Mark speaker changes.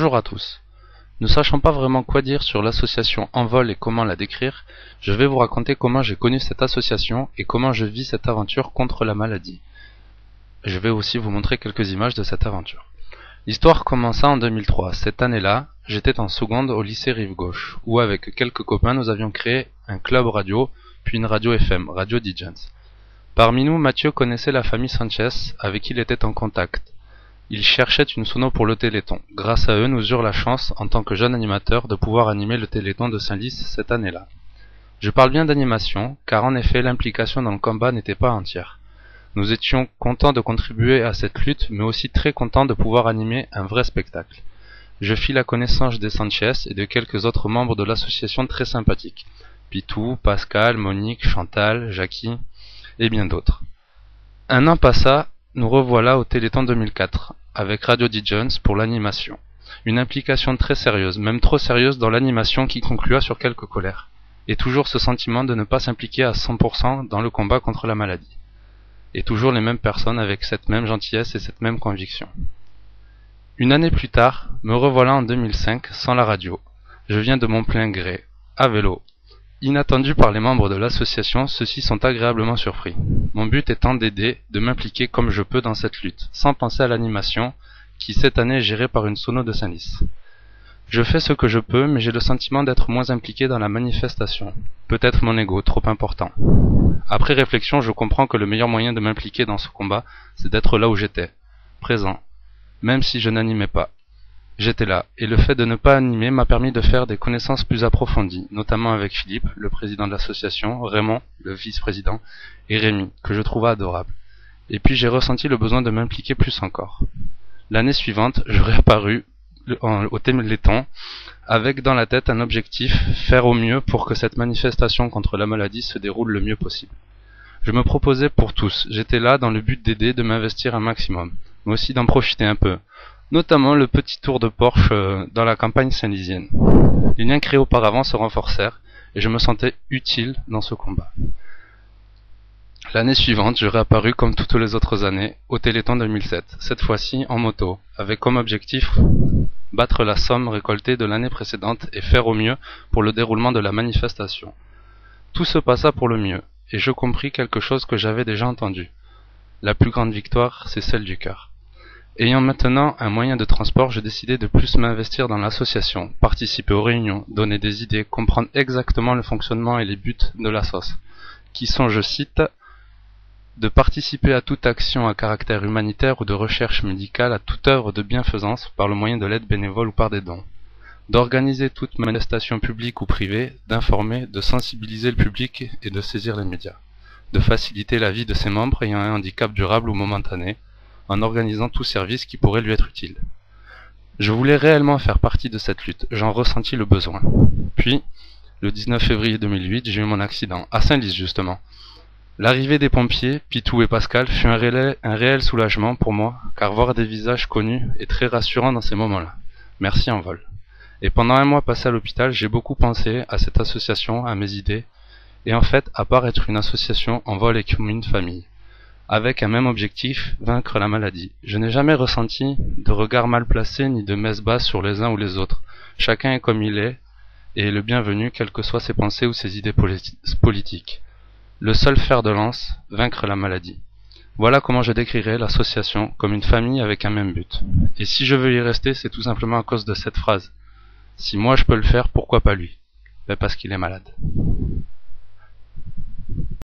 Speaker 1: Bonjour à tous. Ne sachant pas vraiment quoi dire sur l'association Envol et comment la décrire, je vais vous raconter comment j'ai connu cette association et comment je vis cette aventure contre la maladie. Je vais aussi vous montrer quelques images de cette aventure. L'histoire commença en 2003. Cette année-là, j'étais en seconde au lycée Rive-Gauche, où avec quelques copains nous avions créé un club radio, puis une radio FM, Radio Digence. Parmi nous, Mathieu connaissait la famille Sanchez, avec qui il était en contact. Ils cherchaient une sono pour le Téléthon. Grâce à eux, nous eurent la chance, en tant que jeunes animateurs, de pouvoir animer le Téléthon de Senlis cette année-là. Je parle bien d'animation, car en effet, l'implication dans le combat n'était pas entière. Nous étions contents de contribuer à cette lutte, mais aussi très contents de pouvoir animer un vrai spectacle. Je fis la connaissance des Sanchez et de quelques autres membres de l'association très sympathiques. Pitou, Pascal, Monique, Chantal, Jackie, et bien d'autres. Un an passa, nous revoilà au Téléthon 2004, avec Radio Digence pour l'animation. Une implication très sérieuse, même trop sérieuse dans l'animation qui conclua sur quelques colères. Et toujours ce sentiment de ne pas s'impliquer à 100% dans le combat contre la maladie. Et toujours les mêmes personnes avec cette même gentillesse et cette même conviction. Une année plus tard, me revoilà en 2005, sans la radio. Je viens de mon plein gré, à vélo. Inattendu par les membres de l'association, ceux-ci sont agréablement surpris. Mon but étant d'aider, de m'impliquer comme je peux dans cette lutte, sans penser à l'animation, qui cette année est gérée par une sono de Senlis. Je fais ce que je peux, mais j'ai le sentiment d'être moins impliqué dans la manifestation. Peut-être mon ego, trop important. Après réflexion, je comprends que le meilleur moyen de m'impliquer dans ce combat, c'est d'être là où j'étais, présent, même si je n'animais pas. J'étais là, et le fait de ne pas animer m'a permis de faire des connaissances plus approfondies, notamment avec Philippe, le président de l'association, Raymond, le vice-président, et Rémi, que je trouvais adorable. Et puis j'ai ressenti le besoin de m'impliquer plus encore. L'année suivante, je réapparus au Téléthon, avec dans la tête un objectif, faire au mieux pour que cette manifestation contre la maladie se déroule le mieux possible. Je me proposais pour tous, j'étais là dans le but d'aider, de m'investir un maximum, mais aussi d'en profiter un peu. Notamment le petit tour de Porsche dans la campagne saint-lisienne. Les liens créés auparavant se renforcèrent et je me sentais utile dans ce combat. L'année suivante, je réapparus comme toutes les autres années au Téléthon 2007, cette fois-ci en moto, avec comme objectif battre la somme récoltée de l'année précédente et faire au mieux pour le déroulement de la manifestation. Tout se passa pour le mieux, et je compris quelque chose que j'avais déjà entendu. La plus grande victoire, c'est celle du cœur. Ayant maintenant un moyen de transport, je décidai de plus m'investir dans l'association, participer aux réunions, donner des idées, comprendre exactement le fonctionnement et les buts de la sauce, qui sont, je cite, de participer à toute action à caractère humanitaire ou de recherche médicale, à toute œuvre de bienfaisance par le moyen de l'aide bénévole ou par des dons, d'organiser toute manifestation publique ou privée, d'informer, de sensibiliser le public et de saisir les médias, de faciliter la vie de ses membres ayant un handicap durable ou momentané, en organisant tout service qui pourrait lui être utile. Je voulais réellement faire partie de cette lutte, j'en ressentis le besoin. Puis, le 19 février 2008, j'ai eu mon accident, à Senlis justement. L'arrivée des pompiers, Pitou et Pascal, fut un réel soulagement pour moi, car voir des visages connus est très rassurant dans ces moments-là. Merci Envol. Et pendant un mois passé à l'hôpital, j'ai beaucoup pensé à cette association, à mes idées, et en fait, à part être une association, Envol est comme une famille. Avec un même objectif, vaincre la maladie. Je n'ai jamais ressenti de regard mal placé ni de messe basse sur les uns ou les autres. Chacun est comme il est, et est le bienvenu, quelles que soient ses pensées ou ses idées politiques. Le seul fer de lance, vaincre la maladie. Voilà comment je décrirais l'association, comme une famille avec un même but. Et si je veux y rester, c'est tout simplement à cause de cette phrase. Si moi je peux le faire, pourquoi pas lui? Ben parce qu'il est malade.